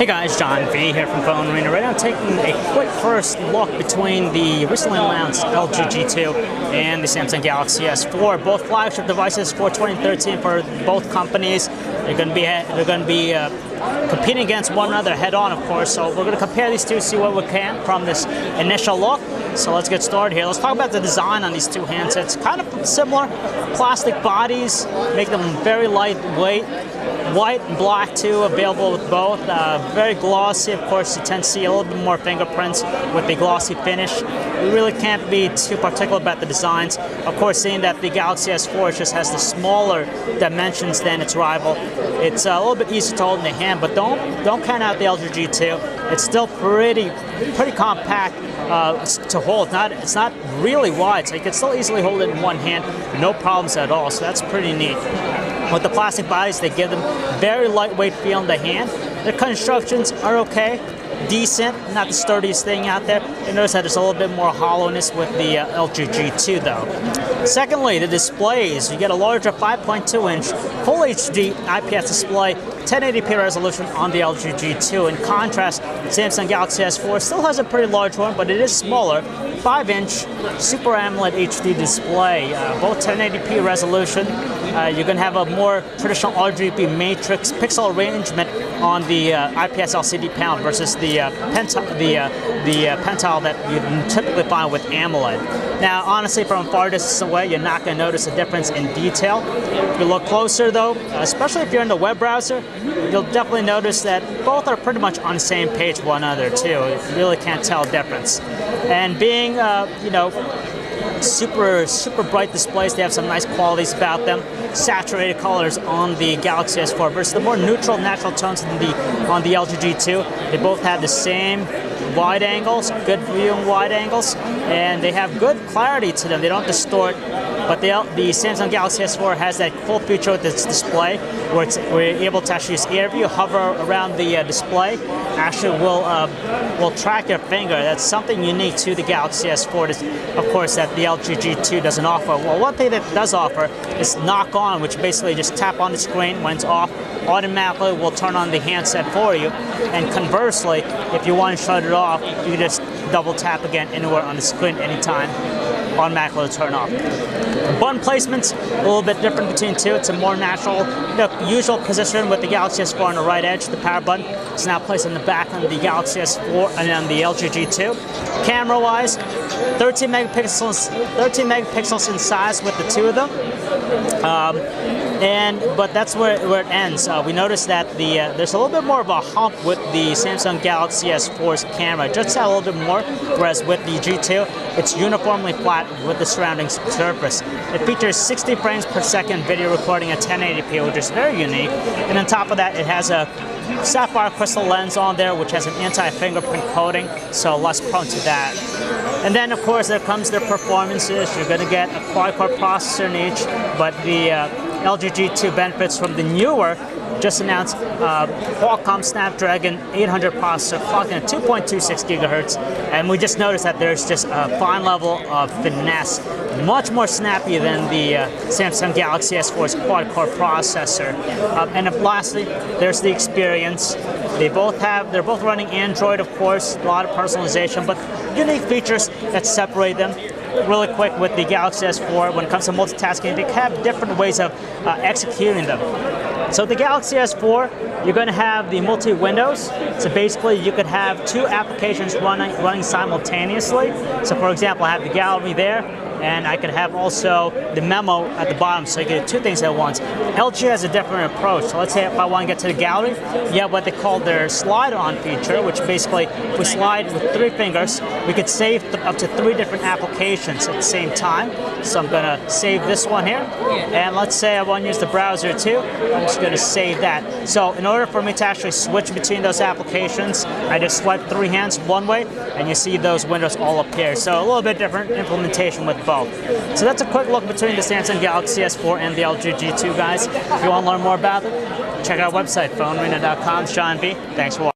Hey guys, John V here from Phone Arena. Right now I'm taking a quick first look between the recently announced LG G2 and the Samsung Galaxy S4. Both flagship devices for 2013 for both companies. They're going to be competing against one another head-on, of course. So we're going to compare these two, see what we can from this initial look. So let's get started here. Let's talk about the design on these two handsets. Kind of similar, plastic bodies, make them very lightweight. White and black too, available with both. Very glossy, of course. You tend to see a little bit more fingerprints with the glossy finish. We really can't be too particular about the designs. Of course, seeing that the Galaxy S4 just has the smaller dimensions than its rival, it's a little bit easier to hold in the hand. But don't count out the LG G2. It's still pretty compact to hold. It's not really wide, so you can still easily hold it in one hand, no problems at all. So that's pretty neat. With the plastic bodies, they give them very lightweight feel in the hand. Their constructions are okay, decent, not the sturdiest thing out there. You notice that there's a little bit more hollowness with the LG G2 though. Secondly, the displays. You get a larger 5.2-inch Full HD IPS display, 1080p resolution on the LG G2. In contrast, Samsung Galaxy S4 still has a pretty large one, but it is smaller. 5-inch Super AMOLED HD display, both 1080p resolution. You're going to have a more traditional RGB matrix pixel arrangement on the IPS LCD panel versus the Pentile that you typically find with AMOLED. Now, honestly, from far distance away, you're not going to notice a difference in detail. If you look closer, though, especially if you're in the web browser, you'll definitely notice that both are pretty much on the same page with one another, too. You really can't tell a difference. And being, super bright displays, they have some nice qualities about them. Saturated colors on the Galaxy S4 versus the more neutral, natural tones on the LG G2. They both have the same wide angles, good viewing wide angles, and they have good clarity to them. They don't distort, but the Samsung Galaxy S4 has that cool feature with its display where we're able to actually use air view, hover around the display, actually will track your finger. That's something unique to the Galaxy S4, of course, that the LG G2 doesn't offer. Well, one thing that it does offer is knock on, which basically just tap on the screen. When it's off, automatically will turn on the handset for you. And conversely, if you want to shut it off, you just double tap again anywhere on the screen anytime. Automatically turn off. Button placement's a little bit different between two. It's a more natural, usual position with the Galaxy S4 on the right edge. The power button is now placed in the back on the Galaxy S4 and on the LG G2. Camera-wise, 13 megapixels in size with the two of them. But that's where it ends. We noticed that there's a little bit more of a hump with the Samsung Galaxy S4's camera, just a little bit more, whereas with the G2, it's uniformly flat with the surrounding surface. It features 60 frames per second video recording at 1080p, which is very unique. And on top of that, it has a sapphire crystal lens on there, which has an anti-fingerprint coating, so less prone to that. And then, of course, there comes their performances. You're going to get a quad-core processor in each, but the LG G2 benefits from the newer, just announced Qualcomm Snapdragon 800 processor, clocked in at 2.26 gigahertz, and we just noticed that there's just a fine level of finesse, much more snappy than the Samsung Galaxy S4's quad-core processor. And lastly, there's the experience. They're both running Android, of course, a lot of personalization, but unique features that separate them. Really quick with the Galaxy S4, when it comes to multitasking, they have different ways of executing them. So the Galaxy S4, you're going to have the multi-windows. So basically, you could have two applications running simultaneously. So for example, I have the gallery there, and I could have also the memo at the bottom, so you can do two things at once. LG has a different approach. So let's say if I want to get to the gallery, you have what they call their slide-on feature, which basically, if we slide with 3 fingers, we could save up to 3 different applications at the same time. So I'm going to save this one here, and let's say I want to use the browser too. I'm just going to save that. So in order for me to actually switch between those applications, I just swipe 3 hands one way, and you see those windows all appear. So a little bit different implementation with both. So that's a quick look between the Samsung Galaxy S4 and the LG G2, guys. If you want to learn more about it, check out our website, phonearena.com. John V. Thanks for watching.